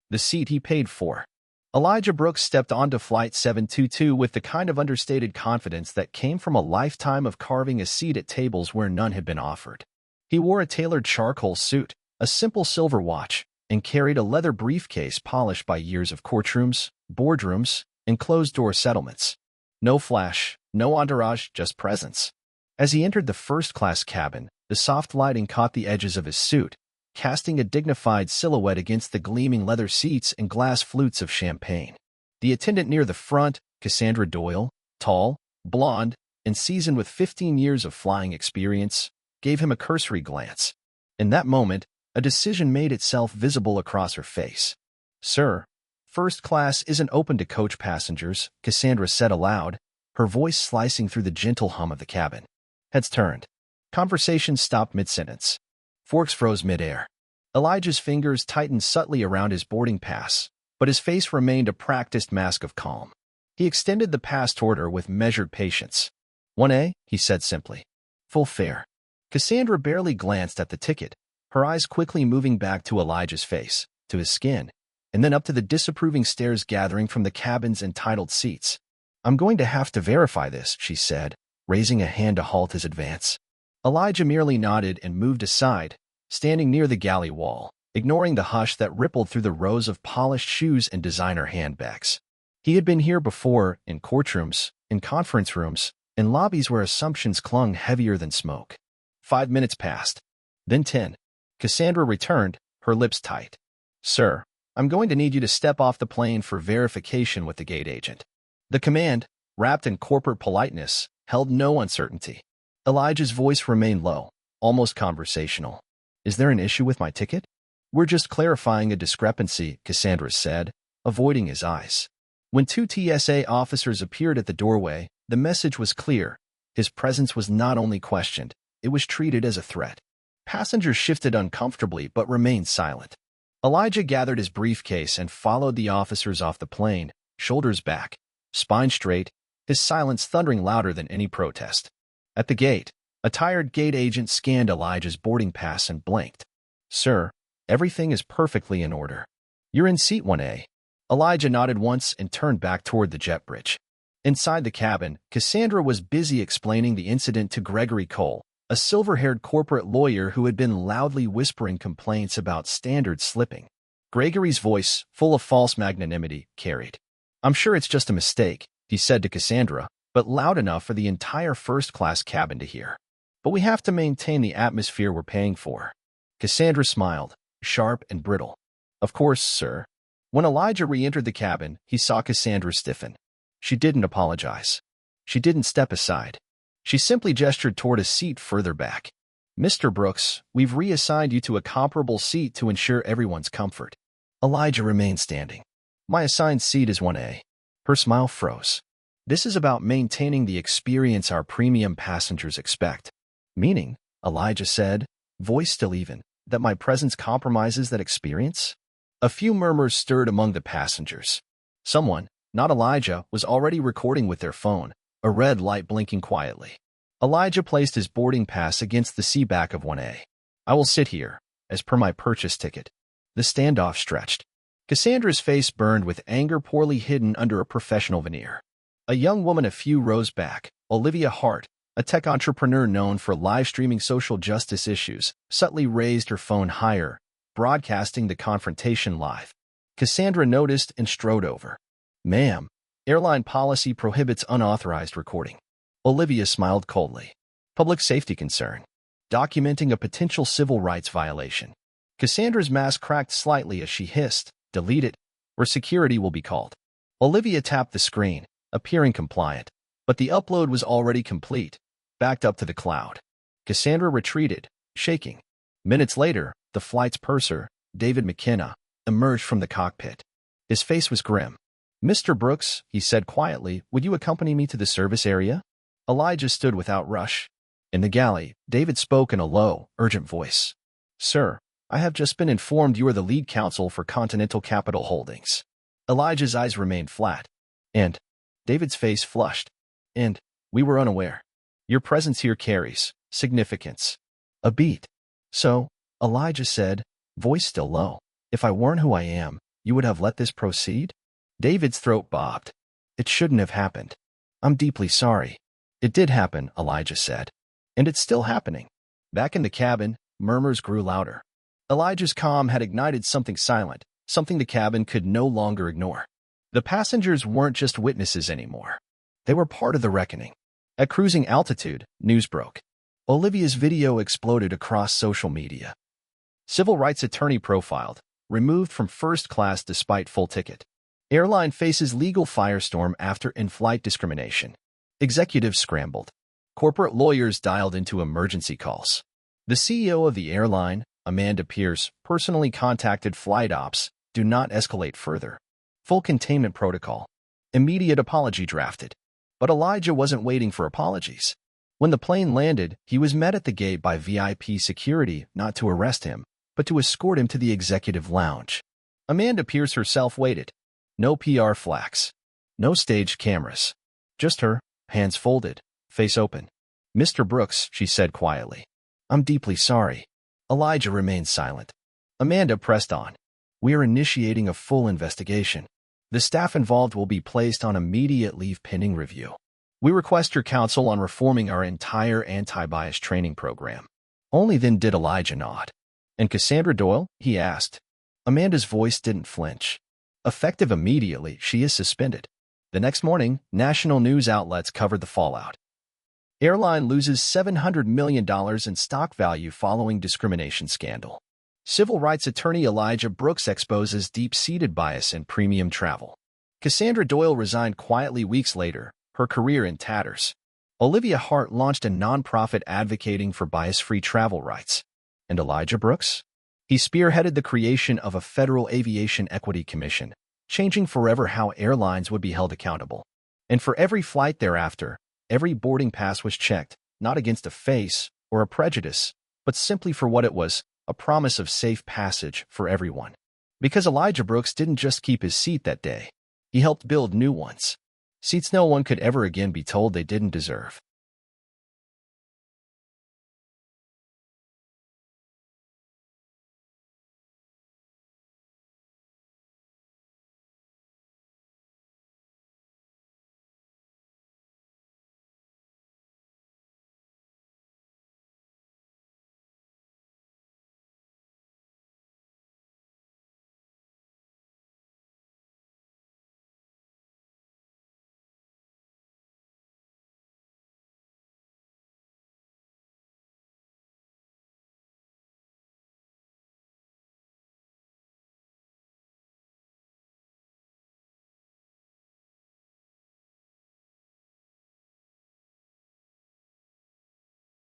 the seat he paid for. Elijah Brooks stepped onto Flight 722 with the kind of understated confidence that came from a lifetime of carving a seat at tables where none had been offered. He wore a tailored charcoal suit, a simple silver watch, and carried a leather briefcase polished by years of courtrooms, boardrooms, and closed-door settlements. No flash, no entourage, just presence. As he entered the first-class cabin, the soft lighting caught the edges of his suit, casting a dignified silhouette against the gleaming leather seats and glass flutes of champagne. The attendant near the front, Cassandra Doyle, tall, blonde, and seasoned with 15 years of flying experience, gave him a cursory glance. In that moment, a decision made itself visible across her face. "Sir, first class isn't open to coach passengers," Cassandra said aloud, her voice slicing through the gentle hum of the cabin. Heads turned. Conversation stopped mid-sentence. Forks froze mid-air. Elijah's fingers tightened subtly around his boarding pass, but his face remained a practiced mask of calm. He extended the pass toward her with measured patience. "1A," he said simply. "Full fare." Cassandra barely glanced at the ticket, her eyes quickly moving back to Elijah's face, to his skin, and then up to the disapproving stares gathering from the cabin's entitled seats. "I'm going to have to verify this," she said, raising a hand to halt his advance. Elijah merely nodded and moved aside, standing near the galley wall, ignoring the hush that rippled through the rows of polished shoes and designer handbags. He had been here before, in courtrooms, in conference rooms, in lobbies where assumptions clung heavier than smoke. 5 minutes passed. Then 10. Cassandra returned, her lips tight. "Sir, I'm going to need you to step off the plane for verification with the gate agent." The command, wrapped in corporate politeness, held no uncertainty. Elijah's voice remained low, almost conversational. "Is there an issue with my ticket?" "We're just clarifying a discrepancy," Cassandra said, avoiding his eyes. When 2 TSA officers appeared at the doorway, the message was clear. His presence was not only questioned, it was treated as a threat. Passengers shifted uncomfortably but remained silent. Elijah gathered his briefcase and followed the officers off the plane, shoulders back, spine straight, his silence thundering louder than any protest. At the gate, a tired gate agent scanned Elijah's boarding pass and blinked. "Sir, everything is perfectly in order. You're in seat 1A." Elijah nodded once and turned back toward the jet bridge. Inside the cabin, Cassandra was busy explaining the incident to Gregory Cole, a silver-haired corporate lawyer who had been loudly whispering complaints about standards slipping. Gregory's voice, full of false magnanimity, carried. "I'm sure it's just a mistake," he said to Cassandra, but loud enough for the entire first-class cabin to hear. "But we have to maintain the atmosphere we're paying for." Cassandra smiled, sharp and brittle. "Of course, sir." When Elijah re-entered the cabin, he saw Cassandra stiffen. She didn't apologize. She didn't step aside. She simply gestured toward a seat further back. "Mr. Brooks, we've reassigned you to a comparable seat to ensure everyone's comfort." Elijah remained standing. "My assigned seat is 1A." Her smile froze. "This is about maintaining the experience our premium passengers expect." "Meaning," Elijah said, voice still even, "that my presence compromises that experience?" A few murmurs stirred among the passengers. Someone, not Elijah, was already recording with their phone, a red light blinking quietly. Elijah placed his boarding pass against the seatback of 1A. "I will sit here, as per my purchase ticket." The standoff stretched. Cassandra's face burned with anger poorly hidden under a professional veneer. A young woman a few rows back, Olivia Hart, a tech entrepreneur known for live-streaming social justice issues, subtly raised her phone higher, broadcasting the confrontation live. Cassandra noticed and strode over. "Ma'am, airline policy prohibits unauthorized recording." Olivia smiled coldly. "Public safety concern. Documenting a potential civil rights violation." Cassandra's mask cracked slightly as she hissed, "Delete it, or security will be called." Olivia tapped the screen, appearing compliant, but the upload was already complete, backed up to the cloud. Cassandra retreated, shaking. Minutes later, the flight's purser, David McKenna, emerged from the cockpit. His face was grim. "Mr. Brooks," he said quietly, "would you accompany me to the service area?" Elijah stood without rush. In the galley, David spoke in a low, urgent voice. "Sir, I have just been informed you are the lead counsel for Continental Capital Holdings." Elijah's eyes remained flat. "And?" David's face flushed. "And we were unaware. Your presence here carries significance." A beat. "So," Elijah said, voice still low, "if I weren't who I am, You would have let this proceed? David's throat bobbed. It shouldn't have happened. I'm deeply sorry. It did happen, Elijah said. And it's still happening. Back in the cabin, murmurs grew louder. Elijah's calm had ignited something silent, something the cabin could no longer ignore. The passengers weren't just witnesses anymore. They were part of the reckoning. At cruising altitude, news broke. Olivia's video exploded across social media. Civil rights attorney profiled, removed from first class despite full ticket. Airline faces legal firestorm after in-flight discrimination. Executives scrambled. Corporate lawyers dialed into emergency calls. The CEO of the airline, Amanda Pierce, personally contacted flight ops, do not escalate further. Full containment protocol. Immediate apology drafted. But Elijah wasn't waiting for apologies. When the plane landed, he was met at the gate by VIP security, not to arrest him, but to escort him to the executive lounge. Amanda Pierce herself waited. No PR flags. No staged cameras. Just her, hands folded, face open. Mr. Brooks, she said quietly. I'm deeply sorry. Elijah remained silent. Amanda pressed on. We are initiating a full investigation. The staff involved will be placed on immediate leave pending review. We request your counsel on reforming our entire anti-bias training program. Only then did Elijah nod. And Cassandra Doyle? He asked. Amanda's voice didn't flinch. Effective immediately, she is suspended. The next morning, national news outlets covered the fallout. Airline loses $700 million in stock value following discrimination scandal. Civil rights attorney Elijah Brooks exposes deep-seated bias in premium travel. Cassandra Doyle resigned quietly weeks later, her career in tatters. Olivia Hart launched a nonprofit advocating for bias-free travel rights. And Elijah Brooks? He spearheaded the creation of a federal aviation equity commission, changing forever how airlines would be held accountable. And for every flight thereafter, every boarding pass was checked, not against a face or a prejudice, but simply for what it was, a promise of safe passage for everyone. Because Elijah Brooks didn't just keep his seat that day. He helped build new ones. Seats no one could ever again be told they didn't deserve.